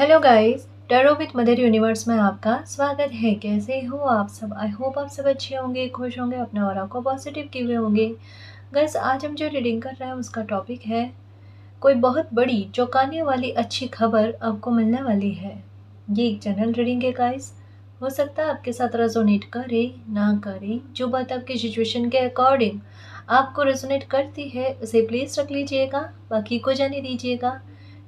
Hello guys, tarot with mother universe में आपका स्वागत है। कैसे हो आप सब? आई होप आप सब अच्छे होंगे, खुश होंगे, अपने ऑरा को पॉजिटिव किए हुए होंगे। गाइस, आज हम जो रीडिंग कर रहे हैं उसका टॉपिक है कोई बहुत बड़ी चौंकाने वाली अच्छी खबर आपको मिलने वाली है। ये एक जनरल रीडिंग है गाइस। हो सकता है आपके साथ रेजोनेट करे ना करे, जो बात आपकी सिचुएशन के अकॉर्डिंग आपको रेजोनेट करती है उसे प्लीज़ रख लीजिएगा, बाकी को जाने दीजिएगा।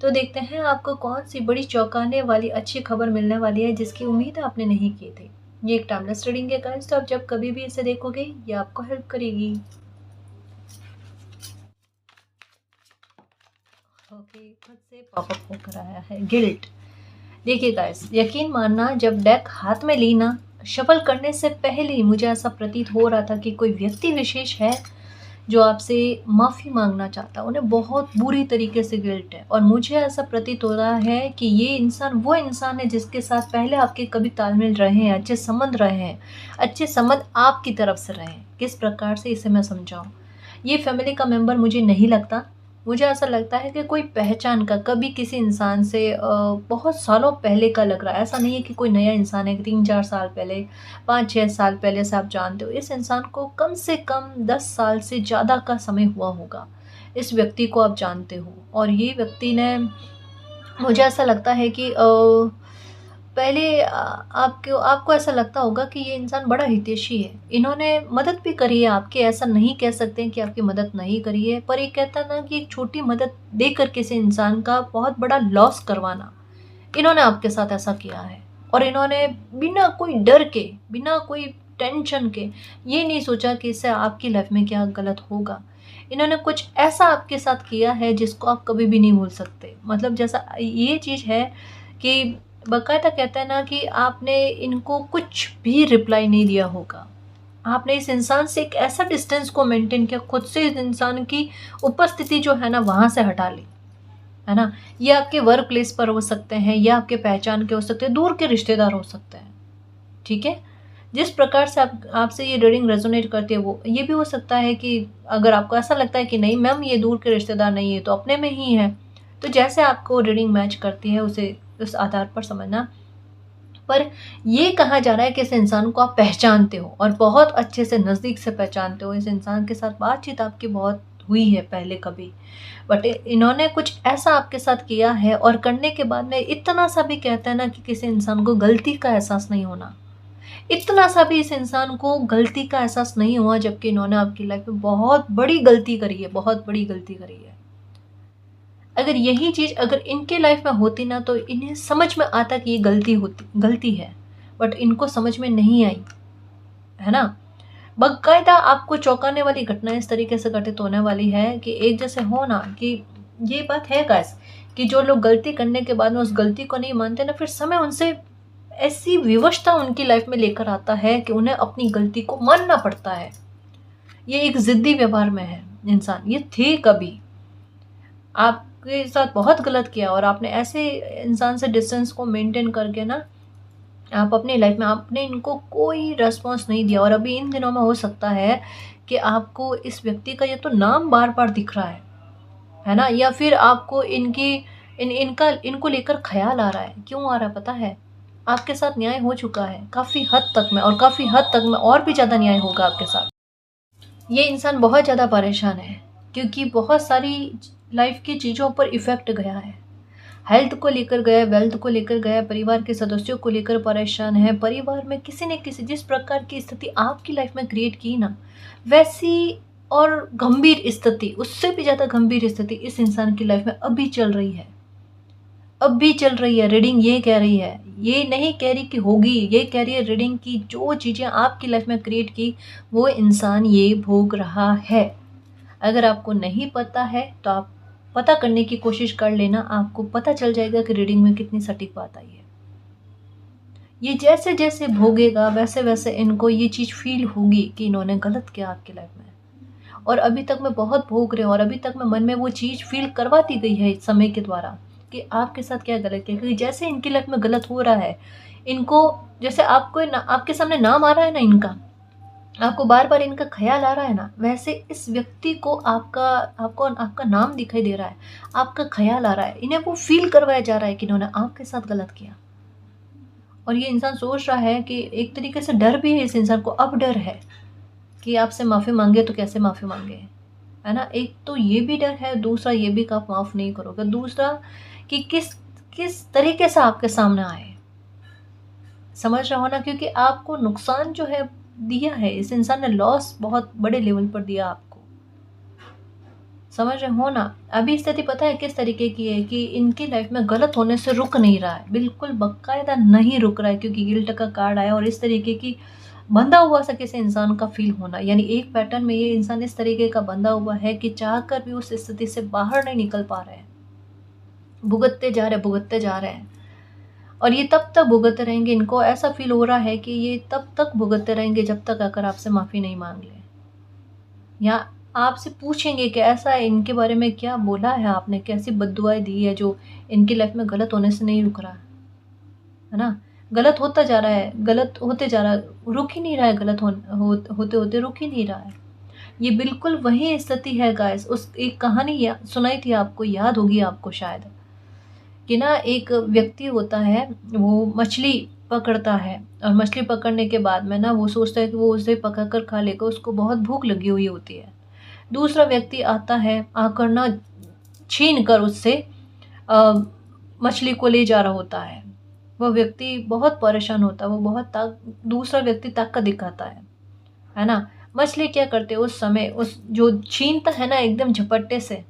तो देखते हैं आपको कौन सी बड़ी चौंकाने वाली अच्छी खबर मिलने वाली है जिसकी उम्मीद आपने नहीं की थी। ये एक टाइमलेस रीडिंग है गाइस, तो आप जब कभी भी इसे देखोगे ये आपको हेल्प करेगी। ओके, खुद से पॉपअप होकर आया है गिल्ट। देखिए गाइस, यकीन मानना, जब डेक हाथ में ली ना, शफल करने से पहले ही मुझे ऐसा प्रतीत हो रहा था कि कोई व्यक्ति विशेष है जो आपसे माफ़ी मांगना चाहता है। उन्हें बहुत बुरी तरीके से गिल्ट है और मुझे ऐसा प्रतीत हो रहा है कि ये इंसान वो इंसान है जिसके साथ पहले आपके कभी तालमेल रहे हैं, अच्छे संबंध रहे हैं, अच्छे संबंध आपकी तरफ से रहे हैं। किस प्रकार से इसे मैं समझाऊं? ये फैमिली का मेंबर मुझे नहीं लगता। मुझे ऐसा लगता है कि कोई पहचान का कभी किसी इंसान से बहुत सालों पहले का लग रहा है। ऐसा नहीं है कि कोई नया इंसान है, 3-4 साल पहले, 5-6 साल पहले से आप जानते हो। इस इंसान को कम से कम 10 साल से ज़्यादा का समय हुआ होगा। इस व्यक्ति को आप जानते हो और ये व्यक्ति ने, मुझे ऐसा लगता है कि पहले आपको आपको ऐसा लगता होगा कि ये इंसान बड़ा हितैषी है। इन्होंने मदद भी करी है आपकी, ऐसा नहीं कह सकते हैं कि आपकी मदद नहीं करी है, पर ये कहता ना कि एक छोटी मदद देकर किसी इंसान का बहुत बड़ा लॉस करवाना, इन्होंने आपके साथ ऐसा किया है। और इन्होंने बिना कोई डर के, बिना कोई टेंशन के ये नहीं सोचा कि इससे आपकी लाइफ में क्या गलत होगा। इन्होंने कुछ ऐसा आपके साथ किया है जिसको आप कभी भी नहीं भूल सकते। मतलब जैसा ये चीज़ है कि बाकायदा कहते हैं ना कि आपने इनको कुछ भी रिप्लाई नहीं दिया होगा। आपने इस इंसान से एक ऐसा डिस्टेंस को मेंटेन किया, खुद से इस इंसान की उपस्थिति जो है ना वहाँ से हटा ली, है ना। ये आपके वर्क प्लेस पर हो सकते हैं, या आपके पहचान के हो सकते हैं, दूर के रिश्तेदार हो सकते हैं। ठीक है, जिस प्रकार से आपसे ये रीडिंग रेजोनेट करती है, वो ये भी हो सकता है कि अगर आपको ऐसा लगता है कि नहीं मैम ये दूर के रिश्तेदार नहीं है तो अपने में ही है, तो जैसे आपको रीडिंग मैच करती है उसे उस आधार पर समझना। पर ये कहा जा रहा है कि इस इंसान को आप पहचानते हो और बहुत अच्छे से नज़दीक से पहचानते हो। इस इंसान के साथ बातचीत आपकी बहुत हुई है पहले कभी, बट इन्होंने कुछ ऐसा आपके साथ किया है और करने के बाद में इतना सा भी कहते हैं ना कि किसी इंसान को गलती का एहसास नहीं होना, इतना सा भी इस इंसान को गलती का एहसास नहीं हुआ, जबकि इन्होंने आपकी लाइफ में बहुत बड़ी गलती करी है, बहुत बड़ी गलती करी है। अगर यही चीज़ अगर इनके लाइफ में होती ना तो इन्हें समझ में आता कि ये गलती है, बट इनको समझ में नहीं आई, है ना। बाकायदा आपको चौंकाने वाली घटना इस तरीके से घटित होने वाली है कि एक जैसे हो ना कि ये बात है गाइस कि जो लोग गलती करने के बाद में उस गलती को नहीं मानते ना, फिर समय उनसे ऐसी विवशता उनकी लाइफ में लेकर आता है कि उन्हें अपनी गलती को मानना पड़ता है। ये एक जिद्दी व्यवहार में है इंसान। ये थे कभी आपके साथ बहुत गलत किया और आपने ऐसे इंसान से डिस्टेंस को मेंटेन करके ना आप अपनी लाइफ में आपने इनको कोई रेस्पॉन्स नहीं दिया। और अभी इन दिनों में हो सकता है कि आपको इस व्यक्ति का या तो नाम बार बार दिख रहा है ना, या फिर आपको इनको लेकर ख्याल आ रहा है। क्यों आ रहा है पता है? आपके साथ न्याय हो चुका है काफ़ी हद तक में, और काफ़ी हद तक में और भी ज़्यादा न्याय होगा आपके साथ। ये इंसान बहुत ज़्यादा परेशान है क्योंकि बहुत सारी लाइफ की चीज़ों पर इफ़ेक्ट गया है। हेल्थ को लेकर गया, वेल्थ को लेकर गया, परिवार के सदस्यों को लेकर परेशान है। परिवार में किसी न किसी, जिस प्रकार की स्थिति आपकी लाइफ में क्रिएट की ना, वैसी और गंभीर स्थिति, उससे भी ज़्यादा गंभीर स्थिति इस इंसान की लाइफ में अभी चल रही है। अब भी चल रही है। रीडिंग ये कह रही है, ये नहीं कह रही कि होगी, ये कह रही है रीडिंग की जो चीज़ें आपकी लाइफ में क्रिएट की वो इंसान ये भोग रहा है। अगर आपको नहीं पता है तो आप पता करने की कोशिश कर लेना, आपको पता चल जाएगा कि रीडिंग में कितनी सटीक बात आई है। ये जैसे जैसे भोगेगा वैसे वैसे इनको ये चीज़ फील होगी कि इन्होंने गलत किया आपकी लाइफ में, और अभी तक मैं बहुत भोग रहे हूँ और अभी तक मैं मन में वो चीज़ फील करवाती गई है समय के द्वारा कि आपके साथ क्या गलत किया। क्योंकि जैसे इनकी लाइफ में गलत हो रहा है, इनको जैसे आपको आपके सामने नाम आ रहा है ना इनका, आपको बार बार इनका ख्याल आ रहा है ना, वैसे इस व्यक्ति को आपका आपको आपका नाम दिखाई दे रहा है, आपका ख्याल आ रहा है, इन्हें वो फील करवाया जा रहा है कि इन्होंने आपके साथ गलत किया। और ये इंसान सोच रहा है कि एक तरीके से डर भी है इस इंसान को, अब डर है कि आपसे माफ़ी मांगे तो कैसे माफ़ी मांगे, है ना। एक तो ये भी डर है, दूसरा ये भी कि आप माफ़ नहीं करोगे, दूसरा कि किस किस तरीके से आपके सामने आए, समझ रहे हो ना। क्योंकि आपको नुकसान जो है दिया है, इस इंसान ने लॉस बहुत बड़े लेवल पर दिया आपको, समझ रहे हो ना। अभी स्थिति पता है किस तरीके की है कि इनकी लाइफ में गलत होने से रुक नहीं रहा है, बिल्कुल बकायदा नहीं रुक रहा है, क्योंकि गिल्ट का कार्ड आया और इस तरीके की बंधा हुआ सा किसी इंसान का फील होना, यानी एक पैटर्न में ये इंसान इस तरीके का बंधा हुआ है कि चाहकर भी उस स्थिति से बाहर नहीं निकल पा रहे हैं, भुगतते जा रहे हैं। और ये तब तक भुगतते रहेंगे, इनको ऐसा फील हो रहा है कि ये तब तक भुगतते रहेंगे जब तक अगर आपसे माफ़ी नहीं मांग ले, या आपसे पूछेंगे कि ऐसा इनके बारे में क्या बोला है आपने, कैसी बद्दुआएं दी है जो इनकी लाइफ में गलत होने से नहीं रुक रहा है ना। गलत होता जा रहा है, गलत होते जा रहा है, रुक ही नहीं रहा है, गलत होते होते रुक ही नहीं रहा है। ये बिल्कुल वही स्थिति है गाइस, उस एक कहानी सुनाई थी आपको, याद होगी आपको शायद, कि ना एक व्यक्ति होता है, वो मछली पकड़ता है और मछली पकड़ने के बाद में ना वो सोचता है कि वो उसे पकड़ कर खा लेगा, उसको बहुत भूख लगी हुई होती है। दूसरा व्यक्ति आता है, आकर ना छीन कर उससे अ, मछली को ले जा रहा होता है। वह व्यक्ति बहुत परेशान होता है, वो बहुत दूसरा व्यक्ति ताकत दिखाता है ना। मछली क्या करते है उस समय, उस जो छीनता है ना एकदम झपट्टे से,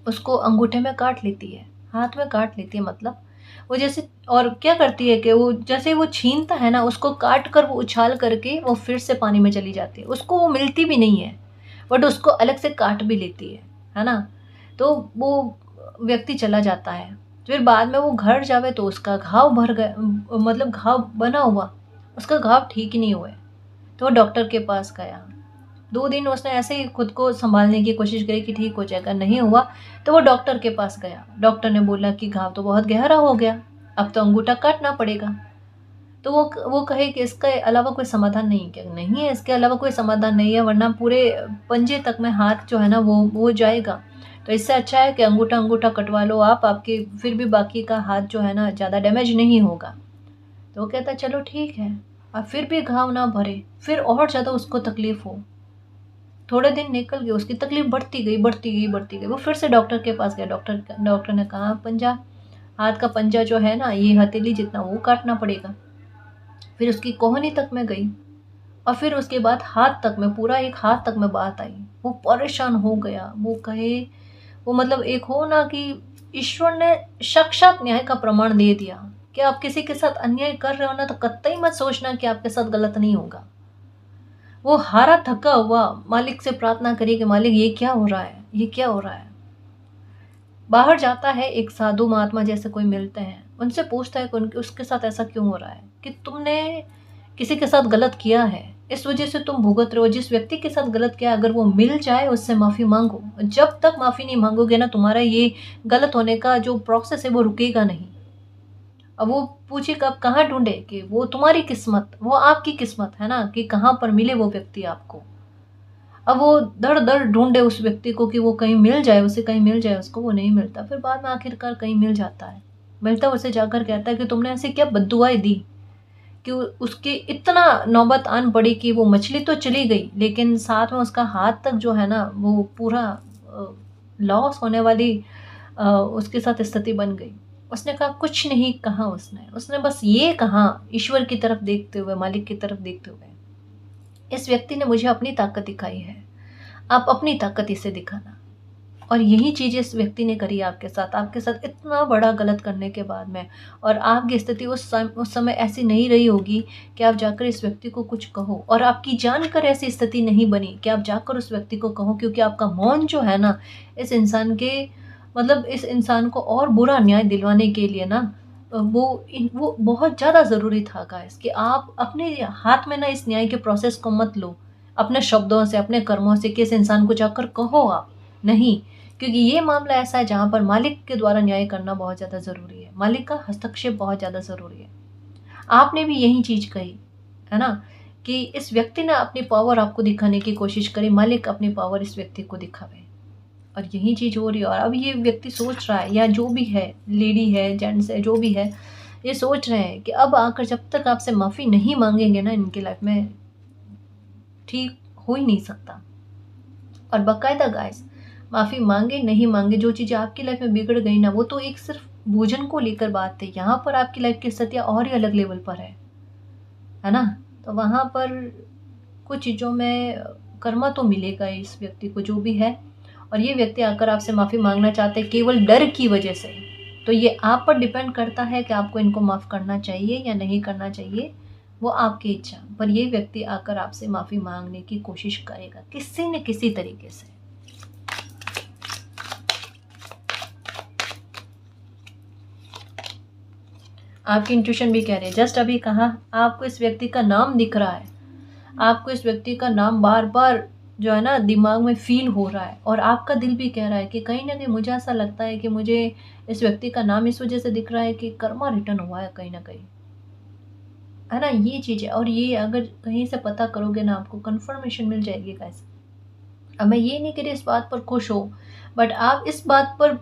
उसको अंगूठे में काट लेती है, हाथ में काट लेती है, मतलब वो जैसे, और क्या करती है कि वो जैसे वो छीनता है ना, उसको काट कर वो उछाल करके वो फिर से पानी में चली जाती है, उसको वो मिलती भी नहीं है, बट उसको अलग से काट भी लेती है ना। तो वो व्यक्ति चला जाता है, फिर बाद में वो घर जावे तो उसका घाव भर गया, मतलब घाव बना हुआ, उसका घाव ठीक ही नहीं हुआ है। तो वो डॉक्टर के पास गया, 2 दिन उसने ऐसे ही खुद को संभालने की कोशिश करी कि ठीक हो जाएगा, नहीं हुआ तो वो डॉक्टर के पास गया। डॉक्टर ने बोला कि घाव तो बहुत गहरा हो गया, अब तो अंगूठा काटना पड़ेगा। तो वो कहे कि इसके अलावा कोई समाधान नहीं, क्या नहीं है, इसके अलावा कोई समाधान नहीं है, वरना पूरे पंजे तक में हाथ जो है ना वो जाएगा। तो इससे अच्छा है कि अंगूठा अंगूठा कटवा लो आप, आपके फिर भी बाकी का हाथ जो है ना ज़्यादा डैमेज नहीं होगा। तो वो कहता चलो ठीक है। अब फिर भी घाव ना भरे, फिर और ज़्यादा उसको तकलीफ हो, थोड़े दिन निकल गए, उसकी तकलीफ बढ़ती गई। वो फिर से डॉक्टर के पास गया। डॉक्टर ने कहा पंजा, हाथ का पंजा जो है ना ये हथेली जितना वो काटना पड़ेगा। फिर उसकी कोहनी तक में गई और फिर उसके बाद हाथ तक में, पूरा एक हाथ तक में बात आई। वो परेशान हो गया, वो कहे, वो मतलब एक हो ना कि ईश्वर ने साक्षात न्याय का प्रमाण दे दिया कि आप किसी के साथ अन्याय कर रहे हो ना तो कतई मत सोचना कि आपके साथ गलत नहीं होगा। वो हारा थका हुआ मालिक से प्रार्थना करी कि मालिक ये क्या हो रहा है, ये क्या हो रहा है। बाहर जाता है, एक साधु महात्मा जैसे कोई मिलते हैं, उनसे पूछता है कि उनके उसके साथ ऐसा क्यों हो रहा है, कि तुमने किसी के साथ गलत किया है, इस वजह से तुम भुगत रहे हो। जिस व्यक्ति के साथ गलत किया अगर वो मिल जाए उससे माफ़ी मांगो, जब तक माफ़ी नहीं मांगोगे ना तुम्हारा ये गलत होने का जो प्रोसेस है वो रुकेगा नहीं। अब वो पूछे कब कहाँ ढूंढे, कि वो तुम्हारी किस्मत, वो आपकी किस्मत है ना, कि कहाँ पर मिले वो व्यक्ति आपको। अब वो दर दर ढूंढे उस व्यक्ति को कि वो कहीं मिल जाए, उसे कहीं मिल जाए, उसको वो नहीं मिलता। फिर बाद में आखिरकार कहीं मिल जाता है, मिलता उसे जाकर कहता है कि तुमने ऐसे क्या बद्दुआएं दी कि उसकी इतना नौबत आन पड़ी कि वो मछली तो चली गई लेकिन साथ में उसका हाथ तक जो है ना वो पूरा लॉस होने वाली उसके साथ स्थिति बन गई। उसने कहा कुछ नहीं कहा, उसने उसने बस ये कहा ईश्वर की तरफ देखते हुए, मालिक की तरफ देखते हुए, इस व्यक्ति ने मुझे अपनी ताकत दिखाई है, आप अपनी ताकत इसे दिखाना। और यही चीज़ इस व्यक्ति ने करी आपके साथ इतना बड़ा गलत करने के बाद में। और आपकी स्थिति उस समय ऐसी नहीं रही होगी कि आप जाकर इस व्यक्ति को कुछ कहो, और आपकी जानकर ऐसी स्थिति नहीं बनी कि आप जाकर उस व्यक्ति को कहो, क्योंकि आपका मौन जो है ना इस इंसान के, मतलब इस इंसान को और बुरा न्याय दिलवाने के लिए ना वो बहुत ज़्यादा ज़रूरी था गाइस, कि आप अपने हाथ में ना इस न्याय के प्रोसेस को मत लो अपने शब्दों से, अपने कर्मों से, कि इस इंसान को जाकर कहो आप नहीं। क्योंकि ये मामला ऐसा है जहाँ पर मालिक के द्वारा न्याय करना बहुत ज़्यादा ज़रूरी है, मालिक का हस्तक्षेप बहुत ज़्यादा ज़रूरी है। आपने भी यही चीज़ कही है ना, कि इस व्यक्ति ने अपनी पावर आपको दिखाने की कोशिश करे, मालिक अपनी पावर इस व्यक्ति को दिखावे, और यही चीज़ हो रही है। और अब ये व्यक्ति सोच रहा है, या जो भी है, लेडी है, जेंट्स है, जो भी है, ये सोच रहे हैं कि अब आकर जब तक आपसे माफ़ी नहीं मांगेंगे ना, इनकी लाइफ में ठीक हो ही नहीं सकता। और बाकायदा गाइस, माफ़ी मांगे नहीं मांगे, जो चीज़ें आपकी लाइफ में बिगड़ गई ना, वो तो एक सिर्फ भोजन को लेकर बात थी। यहाँ पर आपकी लाइफ की स्थितियाँ और ही अलग लेवल पर है ना। तो वहाँ पर कुछ चीज़ों में कर्मा तो मिलेगा इस व्यक्ति को, जो भी है। और ये व्यक्ति आकर आपसे माफ़ी मांगना चाहते हैं केवल डर की वजह से। तो ये आप पर डिपेंड करता है कि आपको इनको माफ़ करना चाहिए या नहीं करना चाहिए, वो आपकी इच्छा। पर ये व्यक्ति आकर आपसे माफ़ी मांगने की कोशिश करेगा किसी न किसी तरीके से। आपकी इंट्यूशन भी कह रही है, जस्ट अभी कहा, आपको इस व्यक्ति का नाम दिख रहा है, आपको इस व्यक्ति का नाम बार बार जो है ना दिमाग में फील हो रहा है, और आपका दिल भी कह रहा है कि कहीं ना कहीं मुझे ऐसा लगता है कि मुझे इस व्यक्ति का नाम इस वजह से दिख रहा है कि कर्मा रिटर्न हुआ है कहीं ना कहीं, है ना। ये चीज़ है, और ये अगर कहीं से पता करोगे ना, आपको कंफर्मेशन मिल जाएगी गाइस। अब मैं ये नहीं कह रही इस बात पर खुश हो, बट आप इस बात पर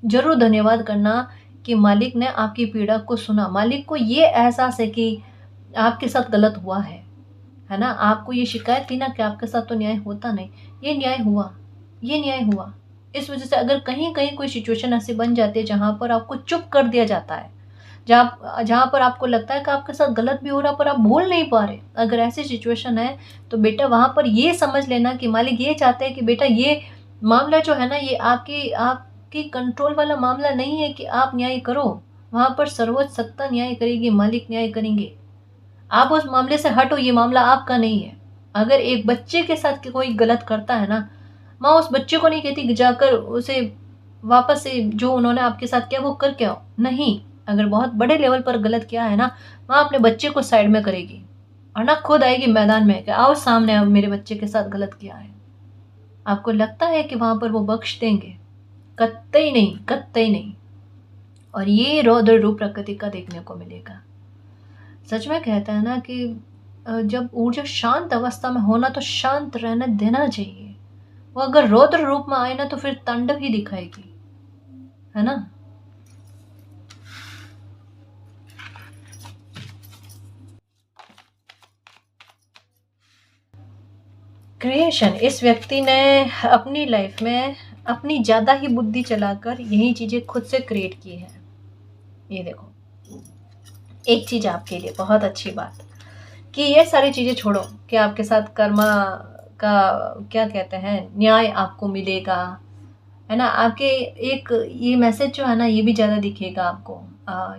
जरूर धन्यवाद करना कि मालिक ने आपकी पीड़ा को सुना। मालिक को ये एहसास है कि आपके साथ गलत हुआ है ना। आपको ये शिकायत थी ना कि आपके साथ तो न्याय होता नहीं, ये न्याय हुआ, ये न्याय हुआ। इस वजह से अगर कहीं कहीं कोई सिचुएशन ऐसी बन जाती है जहाँ पर आपको चुप कर दिया जाता है, जहाँ पर आपको लगता है कि आपके साथ गलत भी हो रहा पर आप बोल नहीं पा रहे, अगर ऐसी सिचुएशन है तो बेटा वहाँ पर ये समझ लेना कि मालिक ये चाहते हैं कि बेटा ये मामला जो है ना, ये आपकी कंट्रोल वाला मामला नहीं है कि आप न्याय करो। वहाँ पर सर्वोच्च सत्ता न्याय करेगी, मालिक न्याय करेंगे। आप उस मामले से हटो, ये मामला आपका नहीं है। अगर एक बच्चे के साथ कोई गलत करता है ना, माँ उस बच्चे को नहीं कहती कि जाकर उसे वापस से जो उन्होंने आपके साथ किया वो करके आओ, नहीं। अगर बहुत बड़े लेवल पर गलत किया है ना, माँ अपने बच्चे को साइड में करेगी और ना खुद आएगी मैदान में कि आओ सामने, अब मेरे बच्चे के साथ गलत किया है। आपको लगता है कि वहां पर वो बख्श देंगे? कतई नहीं, कतई नहीं। और ये रौद्र रूप प्रकृति का देखने को मिलेगा। सच में कहता है ना कि जब ऊर्जा शांत अवस्था में होना तो शांत रहने देना चाहिए। वो अगर रौद्र रूप में आए ना तो फिर तांडव ही दिखाएगी, है ना। क्रिएशन, इस व्यक्ति ने अपनी लाइफ में अपनी ज़्यादा ही बुद्धि चलाकर यही चीज़ें खुद से क्रिएट की है। ये देखो, एक चीज़ आपके लिए बहुत अच्छी बात कि ये सारी चीज़ें छोड़ो कि आपके साथ कर्मा का क्या कहते हैं न्याय आपको मिलेगा, है ना। आपके एक ये मैसेज जो है ना, ये भी ज़्यादा दिखेगा आपको,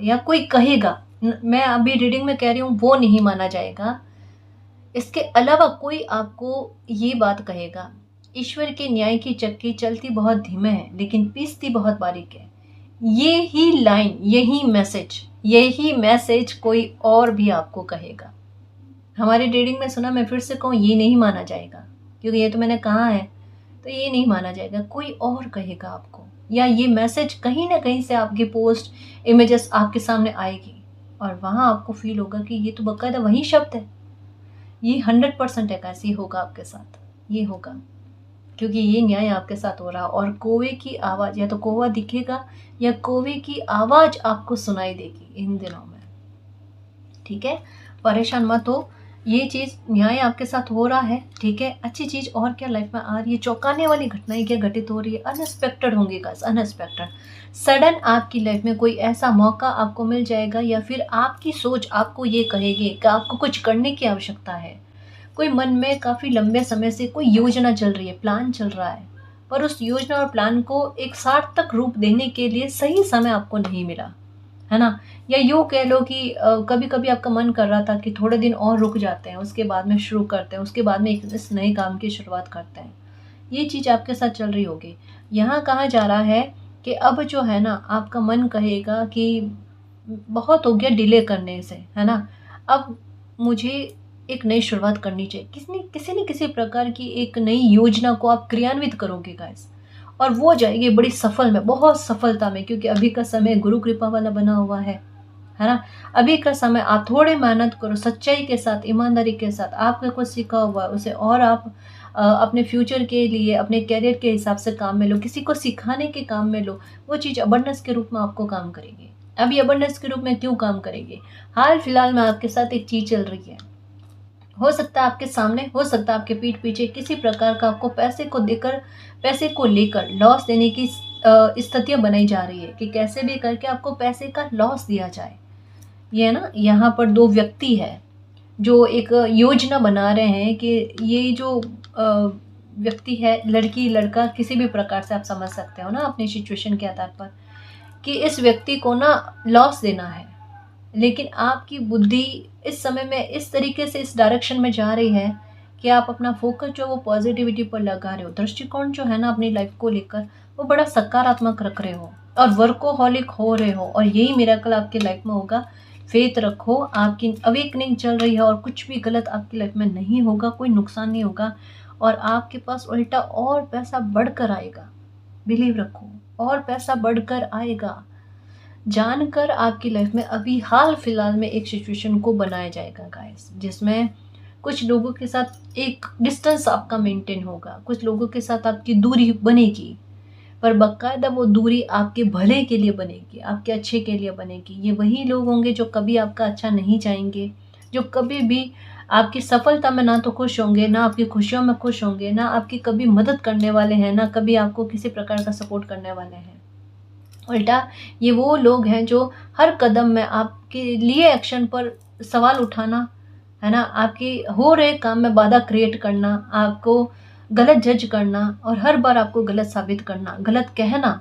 या कोई कहेगा, मैं अभी रीडिंग में कह रही हूँ, वो नहीं माना जाएगा। इसके अलावा कोई आपको ये बात कहेगा, ईश्वर के न्याय की चक्की चलती बहुत धीमे है लेकिन पीसती बहुत बारीक है। ये ही लाइन, यही मैसेज कोई और भी आपको कहेगा। हमारी रीडिंग में सुना, मैं फिर से कहूँ, ये नहीं माना जाएगा, क्योंकि ये तो मैंने कहा है, तो ये नहीं माना जाएगा। कोई और कहेगा आपको, या ये मैसेज कहीं ना कहीं से आपकी पोस्ट इमेजेस आपके सामने आएगी, और वहाँ आपको फील होगा कि ये तो बकायदा वही शब्द है। ये 100% है, कैसे होगा आपके साथ, ये होगा क्योंकि ये न्याय आपके साथ हो रहा। और कौवे की आवाज़, या तो कौवा दिखेगा या कौवे की आवाज़ आपको सुनाई देगी इन दिनों में, ठीक है। परेशान मत हो, ये चीज़ न्याय आपके साथ हो रहा है, ठीक है। अच्छी चीज़ और क्या लाइफ में आ रही है, चौंकाने वाली घटनाएं क्या घटित हो रही है, अनएक्सपेक्टेड होंगी गाइस, अनएक्सपेक्टेड। सडन आपकी लाइफ में कोई ऐसा मौका आपको मिल जाएगा, या फिर आपकी सोच आपको ये कहेगी कि आपको कुछ करने की आवश्यकता है। कोई मन में काफ़ी लंबे समय से कोई योजना चल रही है, प्लान चल रहा है, पर उस योजना और प्लान को एक सार्थक रूप देने के लिए सही समय आपको नहीं मिला, है ना। या यूँ कह लो कि कभी कभी आपका मन कर रहा था कि थोड़े दिन और रुक जाते हैं, उसके बाद में शुरू करते हैं, उसके बाद में इस नए काम की शुरुआत करते हैं। ये चीज़ आपके साथ चल रही होगी। यहाँ कहा जा रहा है कि अब जो है ना, आपका मन कहेगा कि बहुत हो गया डिले करने से, है ना। अब मुझे एक नई शुरुआत करनी चाहिए, किसी न किसी प्रकार की एक नई योजना को आप क्रियान्वित करोगे गाइस, और वो जाएगी बड़ी सफल में, बहुत सफलता में, क्योंकि अभी का समय गुरु कृपा वाला बना हुआ है है ना। अभी का समय आप थोड़े मेहनत करो, सच्चाई के साथ, ईमानदारी के साथ, आपने कुछ सीखा हुआ है उसे और आप अपने फ्यूचर के लिए, अपने करियर के हिसाब से काम में लो, किसी को सिखाने के काम में लो, वो चीज़ अबंडेंस के रूप में आपको काम करेगी। अभी अबंडेंस के रूप में क्यों काम करेगी? हाल फिलहाल में आपके साथ एक चीज़ चल रही है, हो सकता है आपके सामने, हो सकता है आपके पीठ पीछे किसी प्रकार का आपको पैसे को लेकर लॉस देने की स्थितियां बनाई जा रही है कि कैसे भी करके आपको पैसे का लॉस दिया जाए। ये है ना, यहाँ पर दो व्यक्ति है जो एक योजना बना रहे हैं कि ये जो व्यक्ति है, लड़की लड़का किसी भी प्रकार से आप समझ सकते हो ना अपनी सिचुएशन के आधार पर, कि इस व्यक्ति को ना लॉस देना है। लेकिन आपकी बुद्धि इस समय में इस तरीके से इस डायरेक्शन में जा रही है कि आप अपना फोकस जो वो पॉजिटिविटी पर लगा रहे हो, दृष्टिकोण जो है ना अपनी लाइफ को लेकर वो बड़ा सकारात्मक रख रहे हो और वर्कोहॉलिक हो रहे हो, और यही मिरेकल आपकी लाइफ में होगा। फेथ रखो, आपकी अवेकनिंग चल रही है और कुछ भी गलत आपकी लाइफ में नहीं होगा, कोई नुकसान नहीं होगा और आपके पास उल्टा और पैसा बढ़कर आएगा। बिलीव रखो, और पैसा बढ़कर आएगा। जानकर आपकी लाइफ में अभी हाल फिलहाल में एक सिचुएशन को बनाया जाएगा गाइस, जिसमें कुछ लोगों के साथ एक डिस्टेंस आपका मेंटेन होगा, कुछ लोगों के साथ आपकी दूरी बनेगी, पर बाकायदा वो दूरी आपके भले के लिए बनेगी, आपके अच्छे के लिए बनेगी। ये वही लोग होंगे जो कभी आपका अच्छा नहीं चाहेंगे, जो कभी भी आपकी सफलता में ना तो खुश होंगे, ना आपकी खुशियों में खुश होंगे, ना आपकी कभी मदद करने वाले हैं, ना कभी आपको किसी प्रकार का सपोर्ट करने वाले हैं। उल्टा ये वो लोग हैं जो हर कदम में आपके लिए एक्शन पर सवाल उठाना, है ना, आपके हो रहे काम में बाधा क्रिएट करना, आपको गलत जज करना और हर बार आपको गलत साबित करना, गलत कहना,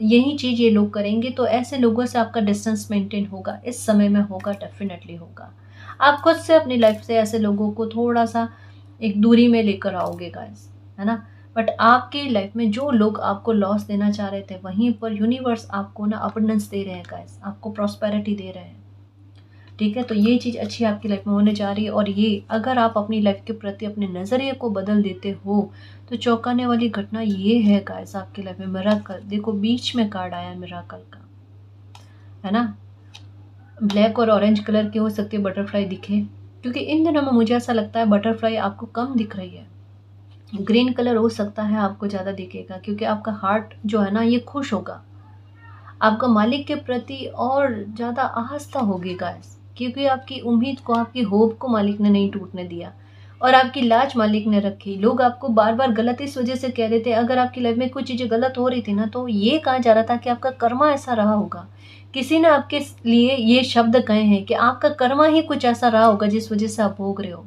यही चीज़ ये लोग करेंगे। तो ऐसे लोगों से आपका डिस्टेंस मेंटेन होगा, इस समय में होगा, डेफिनेटली होगा। आप खुद से अपनी लाइफ से ऐसे लोगों को थोड़ा सा एक दूरी में लेकर आओगे गाइस, है ना। बट आपकी लाइफ में जो लोग आपको लॉस देना चाह रहे थे, वहीं पर यूनिवर्स आपको ना अबंडेंस दे रहे हैं गाइस, आपको प्रॉस्पेरिटी दे रहे हैं। ठीक है, तो ये चीज़ अच्छी आपकी लाइफ में होने जा रही है। और ये अगर आप अपनी लाइफ के प्रति अपने नज़रिए को बदल देते हो तो चौंकाने वाली घटना ये है गाइस आपकी लाइफ में मिरेकल। देखो बीच में कार्ड आया मिरेकल का, है ना। ब्लैक और ऑरेंज कलर की हो सकती है बटरफ्लाई दिखे, क्योंकि इन दिनों में मुझे ऐसा लगता है बटरफ्लाई आपको कम दिख रही है। ग्रीन कलर हो सकता है आपको ज़्यादा दिखेगा, क्योंकि आपका हार्ट जो है ना ये खुश होगा, आपका मालिक के प्रति और ज़्यादा आस्था होगी गाइस, क्योंकि आपकी उम्मीद को, आपकी होप को मालिक ने नहीं टूटने दिया और आपकी लाज मालिक ने रखी। लोग आपको बार बार गलत इस वजह से कह रहे थे, अगर आपकी लाइफ में कुछ चीज़ें गलत हो रही थी ना तो ये कहा जा रहा था कि आपका कर्मा ऐसा रहा होगा। किसी ने आपके लिए ये शब्द कहे हैं कि आपका कर्मा ही कुछ ऐसा रहा होगा जिस वजह से आप भोग रहे हो।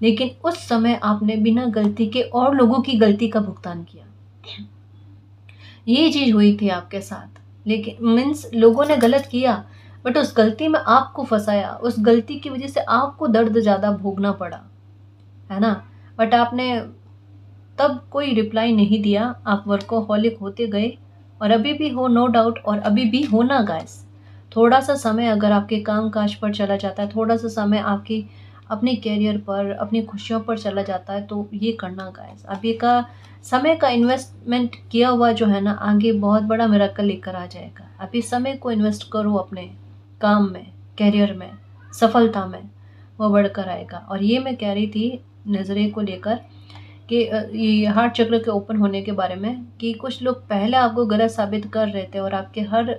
लेकिन उस समय आपने बिना गलती के और लोगों की गलती का भुगतान किया, ये चीज़ हुई थी आपके साथ। लेकिन मीन्स लोगों ने गलत किया बट उस गलती में आपको फंसाया, उस गलती की वजह से आपको दर्द ज़्यादा भोगना पड़ा, है ना। बट आपने तब कोई रिप्लाई नहीं दिया, आप वर्कोहॉलिक होते गए और अभी भी हो, नो डाउट, और अभी भी होना गाइस। थोड़ा सा समय अगर आपके काम काज पर चला जाता है, थोड़ा सा समय आपकी अपने करियर पर, अपनी खुशियों पर चला जाता है, तो ये करना गाइस। अभी का समय का इन्वेस्टमेंट किया हुआ जो है ना आगे बहुत बड़ा मिरेकल लेकर आ जाएगा। अभी समय को इन्वेस्ट करो अपने काम में, करियर में, सफलता में, वो बढ़कर आएगा। और ये मैं कह रही थी नज़रिए को लेकर कि ये हार्ट चक्र के ओपन होने के बारे में, कि कुछ लोग पहले आपको गलत साबित कर रहे थे और आपके हर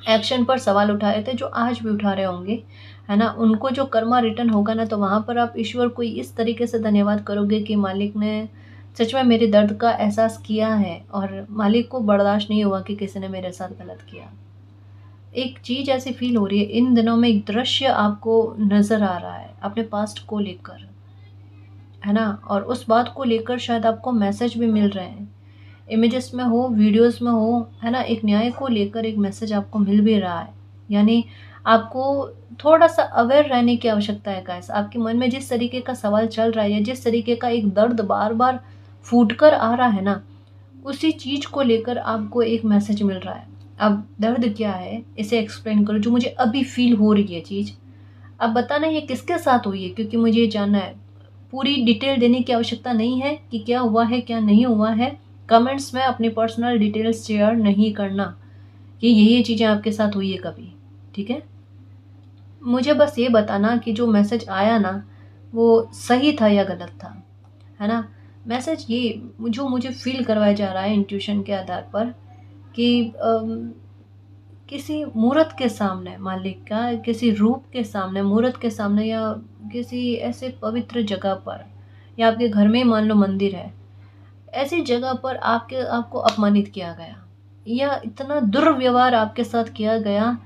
एक्शन पर सवाल उठा रहे थे, जो आज भी उठा रहे होंगे, है ना। उनको जो कर्मा रिटर्न होगा ना, तो वहाँ पर आप ईश्वर को इस तरीके से धन्यवाद करोगे कि मालिक ने सच में मेरे दर्द का एहसास किया है और मालिक को बर्दाश्त नहीं हुआ कि किसी ने मेरे साथ गलत किया। एक चीज़ ऐसी फील हो रही है इन दिनों में, एक दृश्य आपको नज़र आ रहा है अपने पास्ट को लेकर, है ना। और उस बात को लेकर शायद आपको मैसेज भी मिल रहे हैं, इमेजेस में हो, वीडियोस में हो, है ना। एक न्याय को लेकर एक मैसेज आपको मिल भी रहा है, यानी आपको थोड़ा सा अवेयर रहने की आवश्यकता है गाइस। आपके मन में जिस तरीके का सवाल चल रहा है या जिस तरीके का एक दर्द बार बार फूट कर आ रहा है ना, उसी चीज़ को लेकर आपको एक मैसेज मिल रहा है। अब दर्द क्या है इसे एक्सप्लेन करो, जो मुझे अभी फील हो रही है चीज़। अब बताना ये किसके साथ हुई है, क्योंकि मुझे ये जानना है। पूरी डिटेल देने की आवश्यकता नहीं है कि क्या हुआ है क्या नहीं हुआ है। कमेंट्स में अपनी पर्सनल डिटेल्स शेयर नहीं करना कि ये चीज़ें आपके साथ हुई है कभी, ठीक है? मुझे बस ये बताना कि जो मैसेज आया ना, वो सही था या गलत था, है ना? मैसेज ये जो मुझे फ़ील करवाया जा रहा है इंट्यूशन के आधार पर कि किसी मूर्त के सामने, मालिक का किसी रूप के सामने, मूर्त के सामने, या किसी ऐसे पवित्र जगह पर, या आपके घर में ही मान लो मंदिर है, ऐसी जगह पर आपको अपमानित किया गया, या इतना दुर्व्यवहार आपके साथ किया गया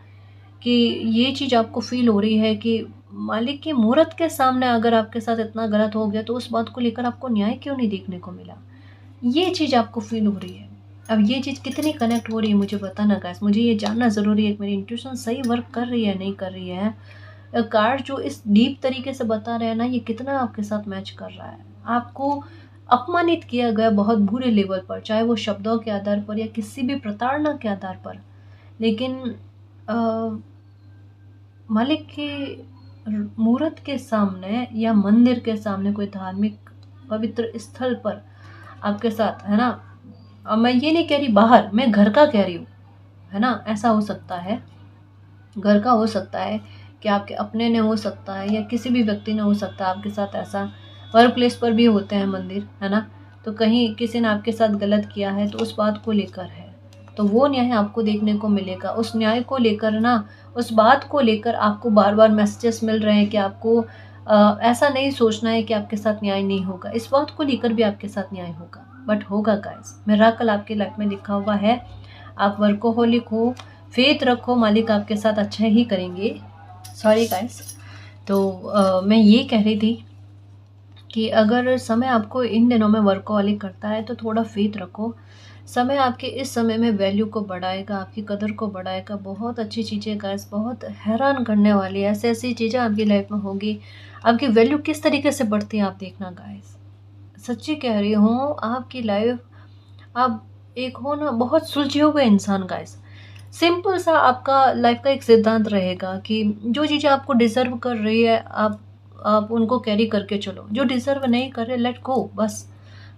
कि ये चीज़ आपको फ़ील हो रही है कि मालिक की मूरत के सामने अगर आपके साथ इतना गलत हो गया, तो उस बात को लेकर आपको न्याय क्यों नहीं देखने को मिला? ये चीज़ आपको फ़ील हो रही है। अब ये चीज़ कितनी कनेक्ट हो रही है मुझे बताना गाइस, मुझे ये जानना ज़रूरी है कि मेरी इंट्यूशन सही वर्क कर रही है, नहीं कर रही है। कार्ड जो इस डीप तरीके से बता रहे हैं ना, ये कितना आपके साथ मैच कर रहा है। आपको अपमानित किया गया बहुत बुरे लेवल पर, चाहे वो शब्दों के आधार पर या किसी भी प्रताड़ना के आधार पर। लेकिन अ, मालिक की मूरत के सामने या मंदिर के सामने, कोई धार्मिक पवित्र स्थल पर आपके साथ, है ना? मैं ये नहीं कह रही बाहर, मैं घर का कह रही हूँ, है ना? ऐसा हो सकता है, घर का हो सकता है कि आपके अपने ने हो सकता है, या किसी भी व्यक्ति ने हो सकता है आपके साथ ऐसा। वर्क प्लेस पर भी होते हैं मंदिर, है ना? तो कहीं किसी ने आपके साथ गलत किया है, तो उस बात को लेकर है, तो वो न्याय आपको देखने को मिलेगा। उस न्याय को लेकर ना, उस बात को लेकर आपको बार-बार मैसेजेस मिल रहे हैं कि आपको ऐसा नहीं सोचना है कि आपके साथ न्याय नहीं होगा। इस बात को लेकर भी आपके साथ न्याय होगा, बट होगा गाइस। मिरेकल आपकी लाइफ में लिखा हुआ है। आप वर्कोहॉलिक हो, फेथ रखो, मालिक आपके साथ अच्छा ही करेंगे। Sorry guys. तो मैं ये कह रही थी कि अगर समय आपको इन दिनों में वर्कोहॉलिक करता है, तो थोड़ा फेथ रखो। समय आपके इस समय में वैल्यू को बढ़ाएगा, आपकी कदर को बढ़ाएगा। बहुत अच्छी चीज़ें गाइस, बहुत हैरान करने वाली ऐसी-ऐसी चीज़ें आपकी लाइफ में होगी। आपकी वैल्यू किस तरीके से बढ़ती है आप देखना गाइस। सच्ची कह रही हूँ, आपकी लाइफ, आप एक हो ना बहुत सुलझे हुए इंसान गाइस। सिंपल सा आपका लाइफ का एक सिद्धांत रहेगा कि जो चीज़ें आपको डिज़र्व कर रही है, आप उनको कैरी करके चलो। जो डिज़र्व नहीं कर रहे, लेट गो बस,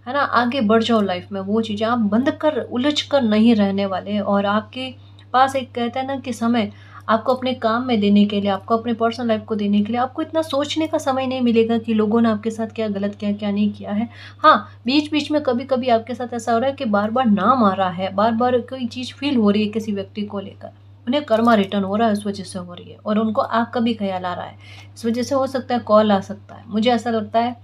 है ना? आगे बढ़ जाओ लाइफ में। वो चीज़ें आप बंद कर, उलझ कर नहीं रहने वाले। और आपके पास एक कहते हैं ना कि समय आपको अपने काम में देने के लिए, आपको अपने पर्सनल लाइफ को देने के लिए, आपको इतना सोचने का समय नहीं मिलेगा कि लोगों ने आपके साथ क्या गलत किया, क्या नहीं किया है। हाँ, बीच-बीच में कभी-कभी आपके साथ ऐसा हो रहा है कि बार-बार नाम आ रहा है, बार-बार कोई चीज़ फ़ील हो रही है किसी व्यक्ति को लेकर। उन्हें कर्मा रिटर्न हो रहा है, उस वज़ह से हो रही है, और उनको आपका भी ख़्याल आ रहा है। इस वज़ह से हो सकता है कॉल आ सकता है। मुझे ऐसा लगता है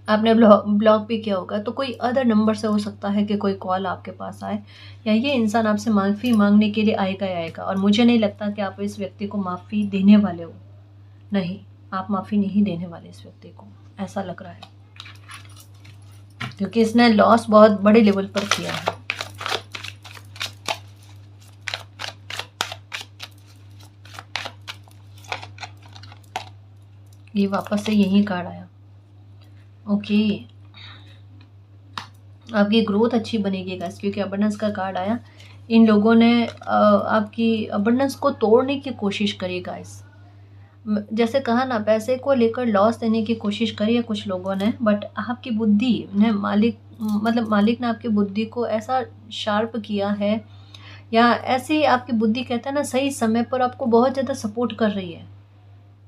आपने ब्लॉक भी किया होगा, तो कोई अदर नंबर से हो सकता है कि कोई कॉल आपके पास आए, या ये इंसान आपसे माफ़ी माँगने के लिए आएगा ही आएगा। और मुझे नहीं लगता कि आप इस व्यक्ति को माफ़ी देने वाले हो। नहीं, आप माफ़ी नहीं देने वाले इस व्यक्ति को, ऐसा लग रहा है। क्योंकि इसने लॉस बहुत बड़े लेवल पर किया है। ये वापस से यही कार्ड आया। ओके, आपकी ग्रोथ अच्छी बनेगी गाइस, क्योंकि अबंडेंस का कार्ड आया। इन लोगों ने आपकी अबंडेंस को तोड़ने की कोशिश करी गाइस। जैसे कहा ना, पैसे को लेकर लॉस देने की कोशिश करी है कुछ लोगों ने, बट आपकी बुद्धि ने मालिक ने आपकी बुद्धि को ऐसा शार्प किया है, या ऐसी आपकी बुद्धि कहते हैं ना सही समय पर आपको बहुत ज़्यादा सपोर्ट कर रही है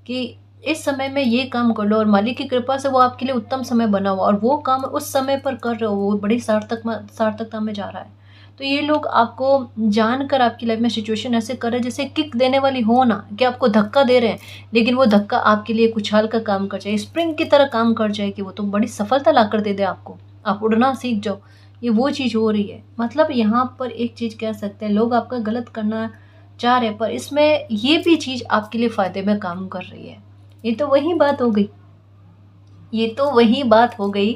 कि इस समय में ये काम कर लो, और मालिक की कृपा से वो आपके लिए उत्तम समय बना हुआ, और वो काम उस समय पर कर रहे हो, वो बड़ी सार्थकता में जा रहा है। तो ये लोग आपको जानकर आपकी लाइफ में सिचुएशन ऐसे कर रहे हैं जैसे किक देने वाली हो ना, कि आपको धक्का दे रहे हैं, लेकिन वो धक्का आपके लिए कुछ हाल का काम कर जाए, स्प्रिंग की तरह काम कर जाए, कि वो तो बड़ी सफलता ला कर दे दे आपको, आप उड़ना सीख जाओ। ये वो चीज़ हो रही है। मतलब यहाँ पर एक चीज़ कह सकते हैं, लोग आपका गलत करना चाह रहे हैं, पर इसमें ये भी चीज़ आपके लिए फ़ायदे में काम कर रही है। ये तो वही बात हो गई, ये तो वही बात हो गई।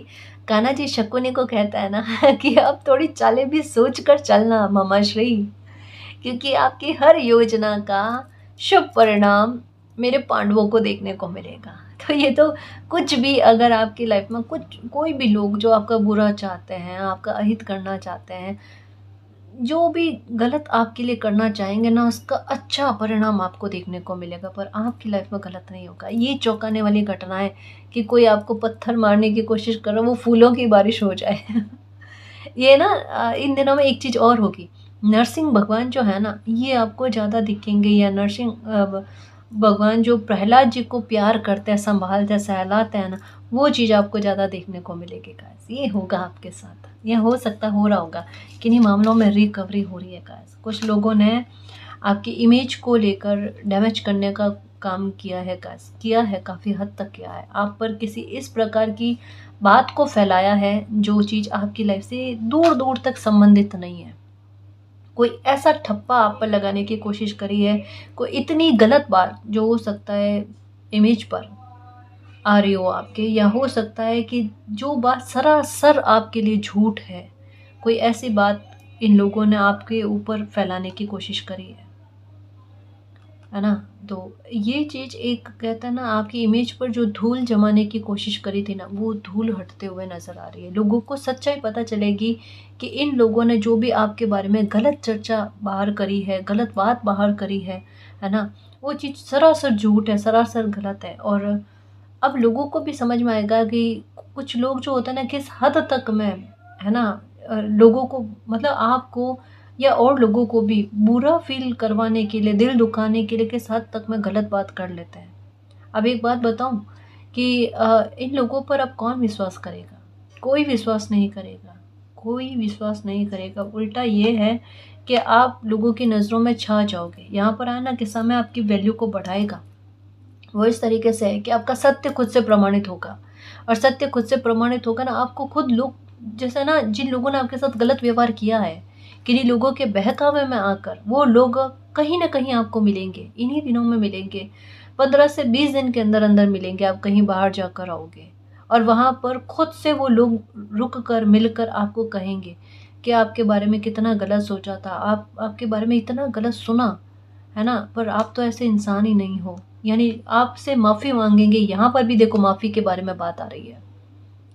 कान्हा जी शकुनी को कहता है ना कि अब थोड़ी चालें भी सोच कर चलना मामाश्री, क्योंकि आपकी हर योजना का शुभ परिणाम मेरे पांडवों को देखने को मिलेगा। तो ये तो कुछ भी, अगर आपकी लाइफ में कोई भी लोग जो आपका बुरा चाहते हैं, आपका अहित करना चाहते हैं, जो भी गलत आपके लिए करना चाहेंगे ना, उसका अच्छा परिणाम आपको देखने को मिलेगा, पर आपकी लाइफ में गलत नहीं होगा। ये चौंकाने वाली घटनाएं कि कोई आपको पत्थर मारने की कोशिश कर रहा है, वो फूलों की बारिश हो जाए। ये ना इन दिनों में एक चीज़ और होगी, नरसिंह भगवान जो है ना, ये आपको ज़्यादा दिखेंगे, या नरसिंह भगवान जो प्रहलाद जी को प्यार करते हैं, संभालते हैं, सहलाते हैं ना, वो चीज़ आपको ज़्यादा देखने को मिलेगी गाइस। ये होगा आपके साथ, ये हो सकता हो रहा होगा, किन्हीं मामलों में रिकवरी हो रही है गाइस। कुछ लोगों ने आपकी इमेज को लेकर डैमेज करने का काम किया है गाइस, किया है, काफ़ी हद तक किया है। आप पर किसी इस प्रकार की बात को फैलाया है जो चीज़ आपकी लाइफ से दूर दूर तक संबंधित नहीं है। कोई ऐसा ठप्पा आप पर लगाने की कोशिश करी है, कोई इतनी गलत बात जो हो सकता है इमेज पर आ रही हो आपके, या हो सकता है कि जो बात सरासर आपके लिए झूठ है, कोई ऐसी बात इन लोगों ने आपके ऊपर फैलाने की कोशिश करी है ना? तो ये चीज़ एक कहते हैं ना, आपकी इमेज पर जो धूल जमाने की कोशिश करी थी ना, वो धूल हटते हुए नज़र आ रही है। लोगों को सच्चाई पता चलेगी कि इन लोगों ने जो भी आपके बारे में गलत चर्चा बाहर करी है, गलत बात बाहर करी है ना? वो चीज़ सरासर झूठ है, सरासर गलत है। और अब लोगों को भी समझ में आएगा कि कुछ लोग जो होते हैं ना, किस हद तक में, है ना, लोगों को, मतलब आपको या और लोगों को भी बुरा फ़ील करवाने के लिए, दिल दुखाने के लिए किस हद तक में गलत बात कर लेते हैं। अब एक बात बताऊँ कि इन लोगों पर अब कौन विश्वास करेगा? कोई विश्वास नहीं करेगा, कोई विश्वास नहीं करेगा। उल्टा ये है कि आप लोगों की नज़रों में छा जाओगे। यहाँ पर आना कि समय आपकी वैल्यू को बढ़ाएगा। वो इस तरीके से है कि आपका सत्य खुद से प्रमाणित होगा, और सत्य खुद से प्रमाणित होगा ना, आपको खुद लोग, जैसे ना, जिन लोगों ने आपके साथ गलत व्यवहार किया है, किन्हीं लोगों के बहकावे में आकर, वो लोग कहीं ना कहीं आपको मिलेंगे, इन्हीं दिनों में मिलेंगे। 15 से 20 दिन के अंदर अंदर मिलेंगे। आप कहीं बाहर जाकर आओगे और वहाँ पर खुद से वो लोग रुक कर, मिलकर आपको कहेंगे कि आपके बारे में कितना गलत सोचा था, आपके बारे में इतना गलत सुना, है ना, पर आप तो ऐसे इंसान ही नहीं हो। यानी आपसे माफ़ी माँगेंगे। यहाँ पर भी देखो, माफ़ी के बारे में बात आ रही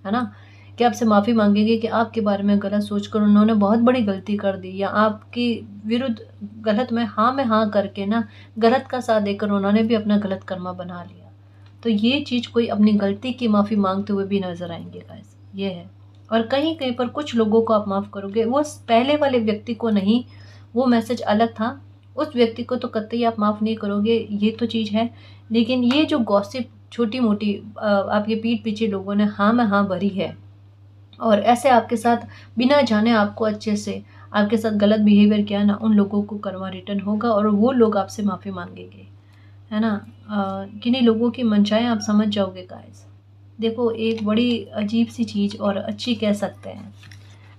है ना? कि आपसे माफ़ी माँगेंगे कि आपके बारे में गलत सोचकर उन्होंने बहुत बड़ी गलती कर दी, या आपके विरुद्ध गलत में हाँ करके ना, गलत का साथ देकर उन्होंने भी अपना गलत कर्मा बना लिया। तो ये चीज़ कोई अपनी गलती की माफ़ी माँगते हुए भी नज़र आएँगे गाइस, ये है। और कहीं-कहीं पर कुछ लोगों को आप माफ़ करोगे, वो पहले वाले व्यक्ति को नहीं, वो मैसेज अलग था। उस व्यक्ति को तो कतई आप माफ़ नहीं करोगे, ये तो चीज़ है। लेकिन ये जो गॉसिप छोटी-मोटी आपके पीठ पीछे लोगों ने हाँ में हाँ भरी है, और ऐसे आपके साथ बिना जाने आपको अच्छे से आपके साथ गलत बिहेवियर किया ना, उन लोगों को कर्मा रिटर्न होगा और वो लोग आपसे माफ़ी माँगेंगे, है ना? किन्हीं लोगों की मनचाहें आप समझ जाओगे गाइस। देखो, एक बड़ी अजीब-सी चीज़ और अच्छी कह सकते हैं।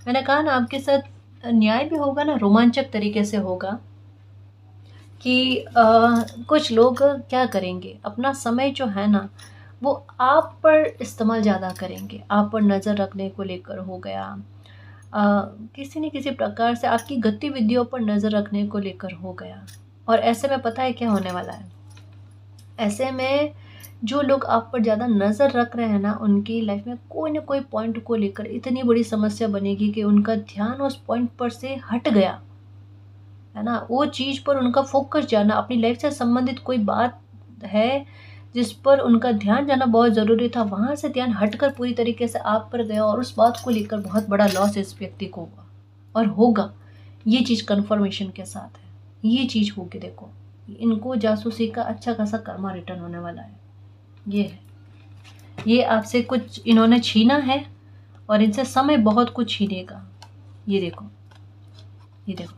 मैंने कहा ना, आपके साथ न्याय भी होगा ना, रोमांचक तरीके से होगा। कि कुछ लोग क्या करेंगे, अपना समय जो है ना, वो आप पर इस्तेमाल ज़्यादा करेंगे। आप पर नज़र रखने को लेकर हो गया, किसी न किसी प्रकार से आपकी गतिविधियों पर नज़र रखने को लेकर हो गया। और ऐसे में पता है क्या होने वाला है? ऐसे में जो लोग आप पर ज़्यादा नज़र रख रहे हैं ना, उनकी लाइफ में कोई न कोई पॉइंट को लेकर इतनी बड़ी समस्या बनेगी कि उनका ध्यान उस पॉइंट पर से हट गया, है ना? वो चीज़ पर उनका फ़ोकस जाना, अपनी लाइफ़ से संबंधित कोई बात है, जिस पर उनका ध्यान जाना बहुत ज़रूरी था, वहाँ से ध्यान हटकर पूरी तरीके से आप पर गया, और उस बात को लेकर बहुत बड़ा लॉस इस व्यक्ति को हुआ और होगा। ये चीज़ कन्फर्मेशन के साथ है। ये चीज़ होगी देखो। इनको जासूसी का अच्छा खासा कर्मा रिटर्न होने वाला है। ये है। ये आपसे कुछ इन्होंने छीना है और इनसे समय बहुत कुछ छीनेगा। ये देखो, ये देखो।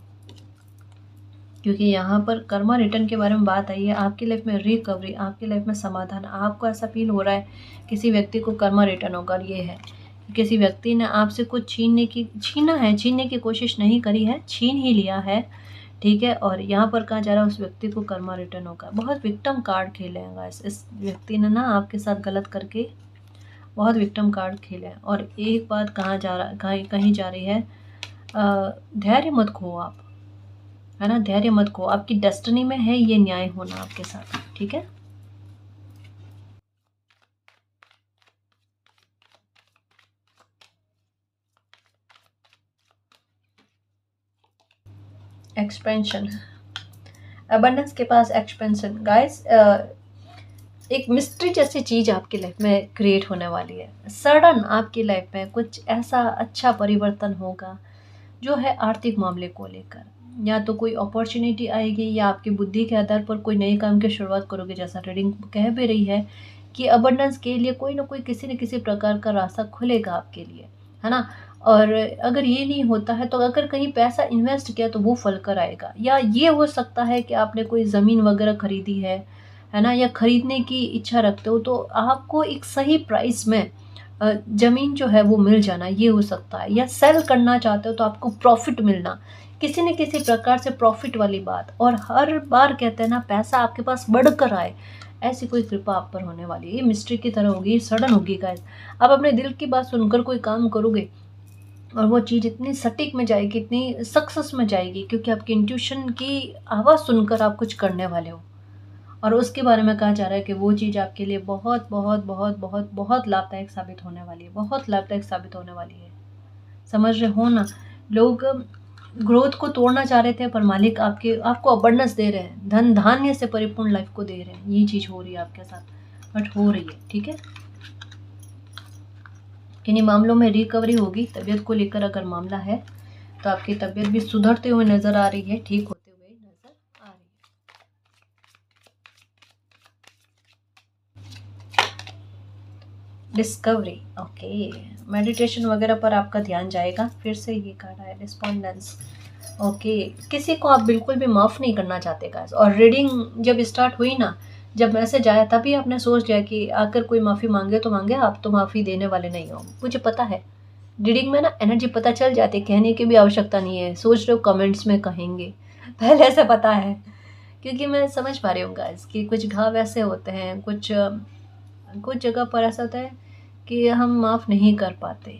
क्योंकि यहाँ पर कर्मा रिटर्न के बारे में बात आई है, आपकी लाइफ में रिकवरी, आपकी लाइफ में समाधान, आपको ऐसा फील हो रहा है किसी व्यक्ति को कर्मा रिटर्न होगा। और ये है कि किसी व्यक्ति ने आपसे कुछ छीनने की कोशिश नहीं करी है, छीन ही लिया है, ठीक है। और यहाँ पर कहा जा रहा है उस व्यक्ति को कर्मा रिटर्न होगा। बहुत विक्टिम कार्ड खेले हैं गाइस, इस व्यक्ति ने ना आपके साथ गलत करके बहुत विक्टिम कार्ड खेले हैं। और एक बात कहीं जा रही है, धैर्य मत खो आप, है ना? धैर्य मत खो, आपकी डेस्टिनी में है ये न्याय होना आपके साथ, ठीक है? एक्सपेंशन, अबंडेंस के पास एक्सपेंशन। गाइस, एक मिस्ट्री जैसी चीज़ आपकी लाइफ में क्रिएट होने वाली है। सडन आपकी लाइफ में कुछ ऐसा अच्छा परिवर्तन होगा जो है आर्थिक मामले को लेकर। या तो कोई अपॉर्चुनिटी आएगी या आपकी बुद्धि के आधार पर कोई नए काम की शुरुआत करोगे। जैसा रीडिंग कह भी रही है कि अबंडेंस के लिए कोई ना कोई किसी न किसी प्रकार का रास्ता खुलेगा आपके लिए, है ना। और अगर ये नहीं होता है तो अगर कहीं पैसा इन्वेस्ट किया तो वो फल कर आएगा। या ये हो सकता है कि आपने कोई ज़मीन वगैरह खरीदी है ना, या खरीदने की इच्छा रखते हो तो आपको एक सही प्राइस में ज़मीन जो है वो मिल जाना, ये हो सकता है। या सेल करना चाहते हो तो आपको प्रॉफिट मिलना, किसी न किसी प्रकार से प्रॉफिट वाली बात। और हर बार कहते हैं ना पैसा आपके पास बढ़कर आए, ऐसी कोई कृपा आप पर होने वाली है। ये मिस्ट्री की तरह होगी, सडन होगी गाइस। आप अपने दिल की बात सुनकर कोई काम करोगे और वो चीज़ इतनी सटीक में जाएगी, इतनी सक्सेस में जाएगी, क्योंकि आपकी इंट्यूशन की आवाज़ सुनकर आप कुछ करने वाले हो। और उसके बारे में कहा जा रहा है कि वो चीज़ आपके लिए बहुत बहुत बहुत बहुत बहुत लाभदायक साबित होने वाली है, बहुत लाभदायक साबित होने वाली है। समझ रहे हो ना। लोग ग्रोथ को तोड़ना चाह रहे थे पर मालिक आपको अबंडेंस दे रहे हैं, धन धान्य से परिपूर्ण लाइफ को दे रहे हैं। ये चीज़ हो रही है आपके साथ, बट हो रही है, ठीक है। किन्हीं मामलों में रिकवरी होगी। तबीयत को लेकर अगर मामला है तो आपकी तबीयत भी सुधरते हुए नजर आ रही है, ठीक होते हुए नजर आ रही है। Discovery, okay. मेडिटेशन वगैरह पर आपका ध्यान जाएगा। फिर से ये कह रहा है डिस्पोंडेंस, ओके। किसी को आप बिल्कुल भी माफ़ नहीं करना चाहते गाइस। और रीडिंग जब स्टार्ट हुई ना, जब मैसेज आया तभी आपने सोच लिया कि आकर कोई माफ़ी मांगे तो मांगे, आप तो माफ़ी देने वाले नहीं हो। मुझे पता है, रीडिंग में ना एनर्जी पता चल जाती है, कहने की भी आवश्यकता नहीं है। सोच रहे हो कमेंट्स में कहेंगे, पहले से पता है, क्योंकि मैं समझ पा रही हूँ गाइस कि कुछ घाव ऐसे होते हैं, कुछ जगह पर ऐसा होता है कि हम माफ़ नहीं कर पाते,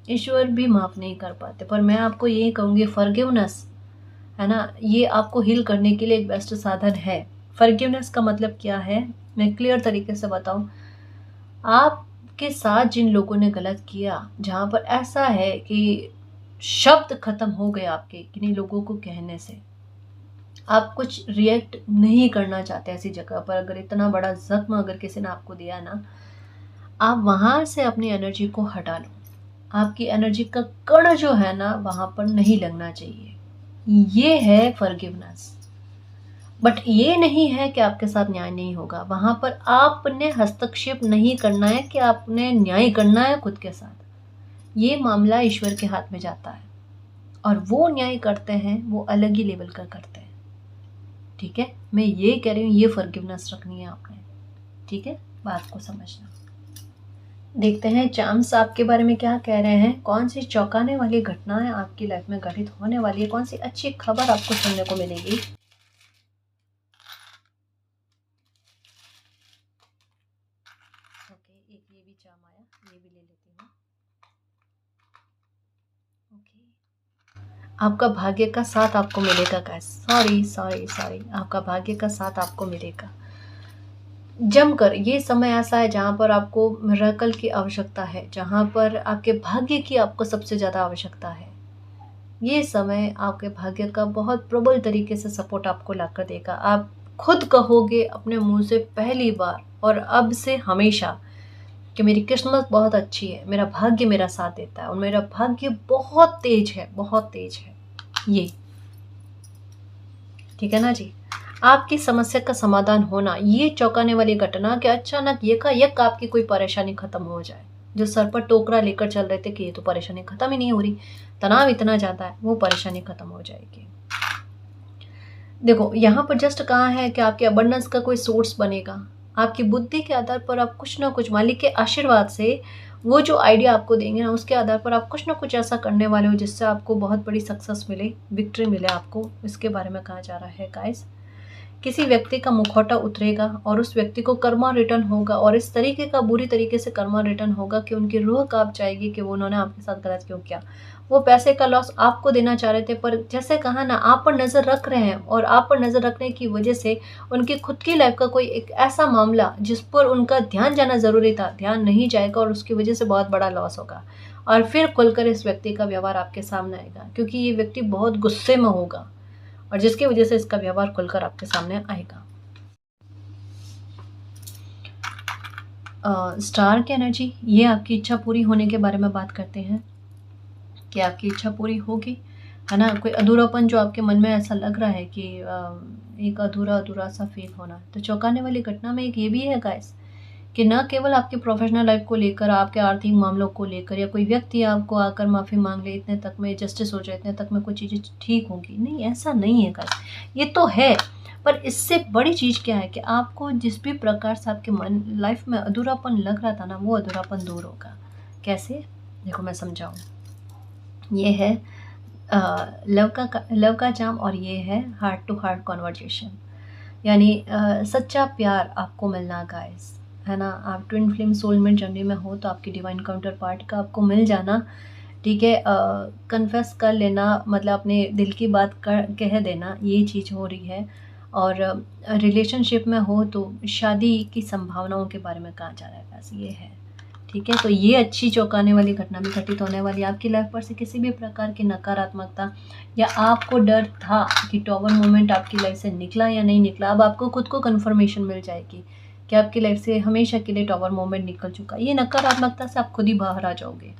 ईश्वर भी माफ़ नहीं कर पाते। पर मैं आपको यही कहूँगी, फॉरगिवनेस है ना, ये आपको हील करने के लिए एक बेस्ट साधन है। फॉरगिवनेस का मतलब क्या है, मैं क्लियर तरीके से बताऊं। आपके साथ जिन लोगों ने गलत किया, जहाँ पर ऐसा है कि शब्द खत्म हो गए आपके किन्हीं लोगों को कहने से, आप कुछ रिएक्ट नहीं करना चाहते ऐसी जगह पर। अगर इतना बड़ा जख्म अगर किसी ने आपको दिया ना, आप वहाँ से अपनी एनर्जी को हटा लो। आपकी एनर्जी का कण जो है ना वहाँ पर नहीं लगना चाहिए। ये है फॉरगिवनेस। बट ये नहीं है कि आपके साथ न्याय नहीं होगा। वहां पर आपने हस्तक्षेप नहीं करना है कि आपने न्याय करना है खुद के साथ। ये मामला ईश्वर के हाथ में जाता है और वो न्याय करते हैं, वो अलग ही लेवल का करते हैं, ठीक है। मैं ये कह रही हूँ, ये फॉरगिवनेस रखनी है आपने, ठीक है। बात को समझना। देखते हैं चांस आपके बारे में क्या कह रहे हैं। कौन सी चौंकाने वाली घटनाएं आपकी लाइफ में घटित होने वाली है, कौन सी अच्छी खबर आपको सुनने को मिलेगी। ओके, एक ये भी चाम आया, ये भी ले लेती हूँ। ओके, आपका भाग्य का साथ आपको मिलेगा गाइस। सॉरी सॉरी सॉरी, आपका भाग्य का साथ आपको मिलेगा जमकर। ये समय ऐसा है जहाँ पर आपको मिरेकल की आवश्यकता है, जहाँ पर आपके भाग्य की आपको सबसे ज़्यादा आवश्यकता है। ये समय आपके भाग्य का बहुत प्रबल तरीके से सपोर्ट आपको ला कर देगा। आप खुद कहोगे अपने मुंह से पहली बार और अब से हमेशा कि मेरी किस्मत बहुत अच्छी है, मेरा भाग्य मेरा साथ देता है और मेरा भाग्य बहुत तेज है, बहुत तेज है। ये ठीक है ना जी। आपकी समस्या का समाधान होना, ये चौंकाने वाली घटना कि अचानक यकायक आपकी कोई परेशानी खत्म हो जाए। जो सर पर टोकरा लेकर चल रहे थे कि ये तो परेशानी खत्म ही नहीं हो रही, तनाव इतना ज्यादा है, वो परेशानी खत्म हो जाएगी। देखो यहाँ पर जस्ट कहा है कि आपके अबंडेंस का कोई सोर्स बनेगा। आपकी बुद्धि के आधार पर आप कुछ ना कुछ मालिक के आशीर्वाद से, वो जो आइडिया आपको देंगे ना उसके आधार पर आप कुछ ना कुछ ऐसा करने वाले हो जिससे आपको बहुत बड़ी सक्सेस मिले, विक्ट्री मिले आपको। इसके बारे में कहा जा रहा है गाइस। किसी व्यक्ति का मुखौटा उतरेगा और उस व्यक्ति को कर्मा रिटर्न होगा, और इस तरीके का बुरी तरीके से कर्मा रिटर्न होगा कि उनकी रूह कांप जाएगी कि वो उन्होंने आपके साथ गलत क्यों किया। वो पैसे का लॉस आपको देना चाह रहे थे, पर जैसे कहा ना, आप पर नज़र रख रहे हैं और आप पर नज़र रखने की वजह से उनकी खुद की लाइफ का कोई एक ऐसा मामला जिस पर उनका ध्यान जाना ज़रूरी था, ध्यान नहीं जाएगा और उसकी वजह से बहुत बड़ा लॉस होगा। और फिर खुलकर इस व्यक्ति का व्यवहार आपके सामने आएगा, क्योंकि ये व्यक्ति बहुत गुस्से में होगा और जिसकी वजह से इसका व्यवहार खुलकर आपके सामने आएगा। स्टार की एनर्जी, ये आपकी इच्छा पूरी होने के बारे में बात करते हैं कि आपकी इच्छा पूरी होगी। है ना, कोई अधूरापन जो आपके मन में ऐसा लग रहा है कि एक अधूरा अधूरा सा फील होना। तो चौंकाने वाली घटना में एक ये भी है गाइस कि न केवल आपकी प्रोफेशनल लाइफ को लेकर, आपके आर्थिक मामलों को लेकर, या कोई व्यक्ति आपको आकर माफ़ी मांग ले, इतने तक में जस्टिस हो जाए, इतने तक में कुछ चीज़ें ठीक होंगी, नहीं, ऐसा नहीं है गाइस। ये तो है, पर इससे बड़ी चीज़ क्या है कि आपको जिस भी प्रकार से आपके मन लाइफ में अधूरापन लग रहा था ना, वो अधूरापन दूर होगा। कैसे? देखो मैं समझाऊँ। ये है लव का जाम, और ये है हार्ट टू हार्ट कॉन्वर्जेशन, यानी सच्चा प्यार आपको मिलना गाइस, है ना। आप ट्विन फ्लेम सोलमेट जर्नी में हो तो आपकी डिवाइन काउंटर पार्ट का आपको मिल जाना, ठीक है। कन्फेस कर लेना, मतलब अपने दिल की बात कह देना, ये चीज़ हो रही है। और रिलेशनशिप में हो तो शादी की संभावनाओं के बारे में कहा जा रहा है, बस ये है, ठीक है। तो ये अच्छी चौंकाने वाली घटना भी घटित होने वाली है। आपकी लाइफ पर से किसी भी प्रकार की नकारात्मकता, या आपको डर था कि टॉवर मोमेंट आपकी लाइफ से निकला या नहीं निकला, अब आपको खुद को कंफर्मेशन मिल जाएगी कि आपकी लाइफ से हमेशा के लिए टॉवर मोमेंट निकल चुका। ये नकारात्मकता से आप खुद ही बाहर आ जाओगे,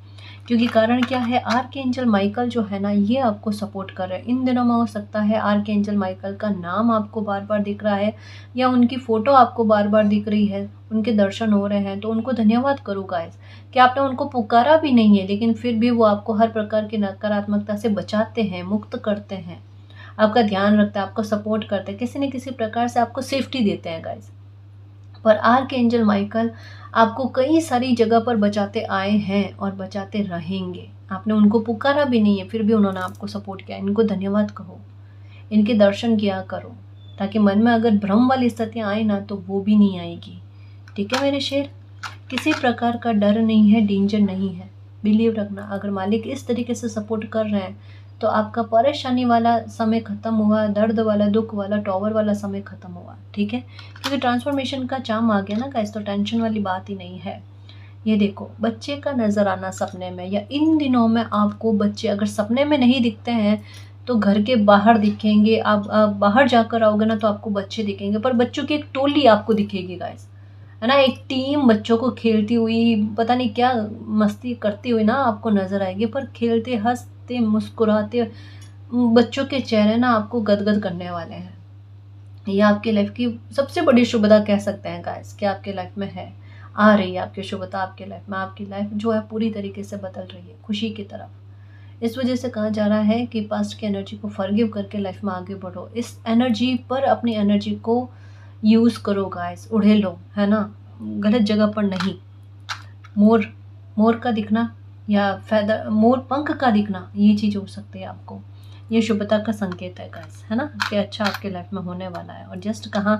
क्योंकि कारण क्या है, आर्कएंजल माइकल जो है ना, ये आपको सपोर्ट कर रहे हैं इन दिनों में। हो सकता है आर्कएंजल माइकल का नाम आपको बार बार दिख रहा है, या उनकी फ़ोटो आपको बार बार दिख रही है, उनके दर्शन हो रहे हैं, तो उनको धन्यवाद करो गाइस कि आपने उनको पुकारा भी नहीं है, लेकिन फिर भी वो आपको हर प्रकार की नकारात्मकता से बचाते हैं, मुक्त करते हैं, आपका ध्यान रखते हैं, आपको सपोर्ट करते हैं, किसी न किसी प्रकार से आपको सेफ्टी देते हैं गाइस। पर आर्कएंजल माइकल आपको कई सारी जगह पर बचाते आए हैं और बचाते रहेंगे। आपने उनको पुकारा भी नहीं है, फिर भी उन्होंने आपको सपोर्ट किया। इनको धन्यवाद कहो, इनके दर्शन किया करो, ताकि मन में अगर भ्रम वाली स्थितियाँ आए ना, तो वो भी नहीं आएगी, ठीक है मेरे शेर। किसी प्रकार का डर नहीं है, डेंजर नहीं है, बिलीव रखना। अगर मालिक इस तरीके से सपोर्ट कर रहे हैं तो आपका परेशानी वाला समय ख़त्म हुआ, दर्द वाला, दुख वाला, टॉवर वाला समय ख़त्म हुआ, ठीक है। क्योंकि ट्रांसफॉर्मेशन का चाम आ गया ना गाइस, तो टेंशन वाली बात ही नहीं है। ये देखो, बच्चे का नज़र आना सपने में, या इन दिनों में आपको बच्चे अगर सपने में नहीं दिखते हैं तो घर के बाहर दिखेंगे। आप बाहर जाकर आओगे ना तो आपको बच्चे दिखेंगे, पर बच्चों की एक टोली आपको दिखेगी गाइस, है ना। एक टीम बच्चों को खेलती हुई, पता नहीं क्या मस्ती करती हुई ना आपको नज़र आएगी, पर खेलते, हंसते, मुस्कुराते बच्चों के चेहरे ना आपको गदगद करने वाले हैं। ये आपकी लाइफ की सबसे बड़ी शुभता कह सकते हैं गाइस कि आपके लाइफ में है, आ रही है आपकी शुभता आपके लाइफ में। आपकी लाइफ जो है पूरी तरीके से बदल रही है खुशी की तरफ। इस वजह से कहा जा रहा है कि पास्ट की एनर्जी को फॉरगिव करके लाइफ में आगे बढ़ो। इस एनर्जी पर अपनी एनर्जी को यूज़ करो गाइस, उड़ेलो, है ना, गलत जगह पर नहीं। मोर मोर का दिखना, या फेदर, मोर पंख का दिखना, ये चीज़ हो सकती है आपको। ये शुभता का संकेत है गाइस, है ना, कि अच्छा आपके लाइफ में होने वाला है। और जस्ट कहा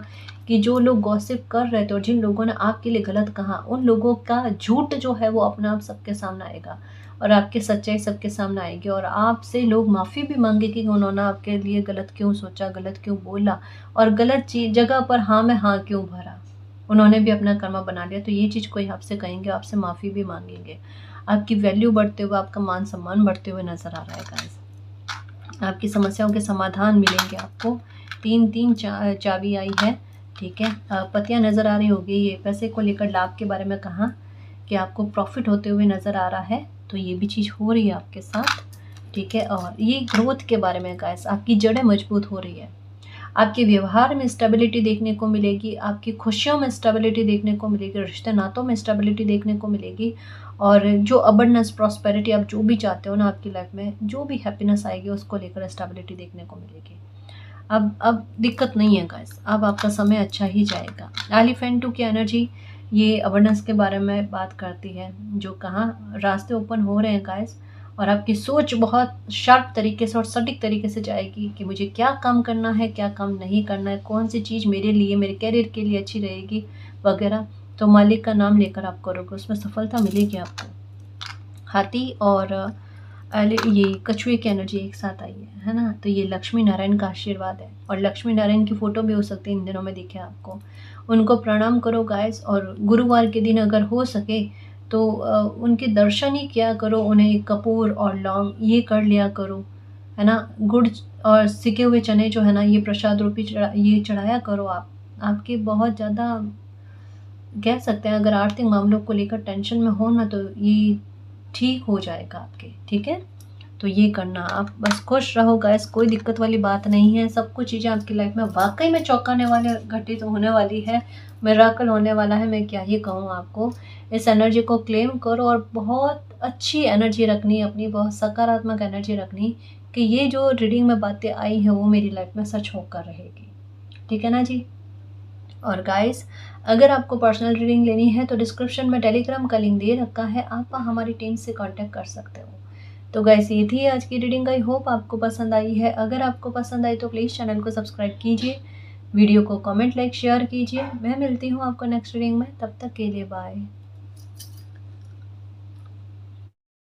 कि जो लोग गॉसिप कर रहे थे और जिन लोगों ने आपके लिए गलत कहा, उन लोगों का झूठ जो है वो अपने आप सबके सामने आएगा, और आपकी सच्चाई सबके सामने आएगी। और आपसे लोग माफ़ी भी मांगेंगे कि उन्होंने आपके लिए गलत क्यों सोचा, गलत क्यों बोला, और गलत जगह पर हाँ में हाँ क्यों भरा। उन्होंने भी अपना कर्मा बना लिया, तो ये चीज़ कोई आपसे कहेंगे, आपसे माफ़ी भी मांगेंगे। आपकी वैल्यू बढ़ते हुए, आपका मान सम्मान बढ़ते हुए नज़र आ रहा है गाइस। आपकी समस्याओं के समाधान मिलेंगे आपको। 3 चाबी आई है, ठीक है। पतियाँ नज़र आ रही होगी। ये पैसे को लेकर लाभ के बारे में कहा कि आपको प्रॉफिट होते हुए नज़र आ रहा है, तो ये भी चीज़ हो रही है आपके साथ, ठीक है। और ये ग्रोथ के बारे में गाइस, आपकी जड़ें मजबूत हो रही है, आपके व्यवहार में स्टेबिलिटी देखने को मिलेगी, आपकी खुशियों में स्टेबिलिटी देखने को मिलेगी, रिश्ते नातों में स्टेबिलिटी देखने को मिलेगी। और जो अबंडेंस, प्रॉस्पेरिटी, आप जो भी चाहते हो ना आपकी लाइफ में, जो भी हैप्पीनेस आएगी उसको लेकर स्टेबिलिटी देखने को मिलेगी। अब दिक्कत नहीं है गाइस, अब आपका समय अच्छा ही जाएगा। एलिफेंट 2 की एनर्जी ये अबंडेंस के बारे में बात करती है, जो कहाँ रास्ते ओपन हो रहे हैं गाइस, और आपकी सोच बहुत शार्प तरीके से और सटीक तरीके से जाएगी कि मुझे क्या काम करना है, क्या काम नहीं करना है, कौन सी चीज़ मेरे लिए, मेरे कैरियर के लिए अच्छी रहेगी वगैरह। तो मालिक का नाम लेकर आप करोगे, उसमें सफलता मिलेगी आपको। हाथी और ये कछुए की एनर्जी एक साथ आई है ना, तो ये लक्ष्मी नारायण का आशीर्वाद है। और लक्ष्मी नारायण की फ़ोटो भी हो सकती है इन दिनों में दिखे आपको, उनको प्रणाम करो गाइस। और गुरुवार के दिन अगर हो सके तो उनके दर्शन ही किया करो, उन्हें कपूर और लौंग ये कर लिया करो, है ना। गुड़ और सिके हुए चने जो है ना, ये प्रसाद रूपी ये चढ़ाया करो आप। आपके बहुत ज़्यादा कह सकते हैं, अगर आर्थिक मामलों को लेकर टेंशन में हो ना, तो ये ठीक हो जाएगा आपके, ठीक है। तो ये करना। आप बस खुश रहो गाइस, कोई दिक्कत वाली बात नहीं है। सब कुछ चीज़ें आपकी लाइफ में वाकई में चौंकाने वाले घटित होने वाली है, मिराकल होने वाला है। मैं क्या ही कहूँ आपको। इस एनर्जी को क्लेम करो और बहुत अच्छी एनर्जी रखनी, अपनी बहुत सकारात्मक एनर्जी रखनी कि ये जो रीडिंग में बातें आई हैं वो मेरी लाइफ में सच होकर रहेगी। ठीक है ना जी। और गाइस, अगर आपको पर्सनल रीडिंग लेनी है तो डिस्क्रिप्शन में टेलीग्राम का लिंक दे रखा है, आप हमारी टीम से कांटेक्ट कर सकते हो। तो गाइस, ये थी आज की रीडिंग। आई होप आपको पसंद आई है। अगर आपको पसंद आई तो प्लीज़ चैनल को सब्सक्राइब कीजिए, वीडियो को कमेंट लाइक शेयर कीजिए। मैं मिलती हूँ आपको नेक्स्ट रीडिंग में, तब तक के लिए बाय।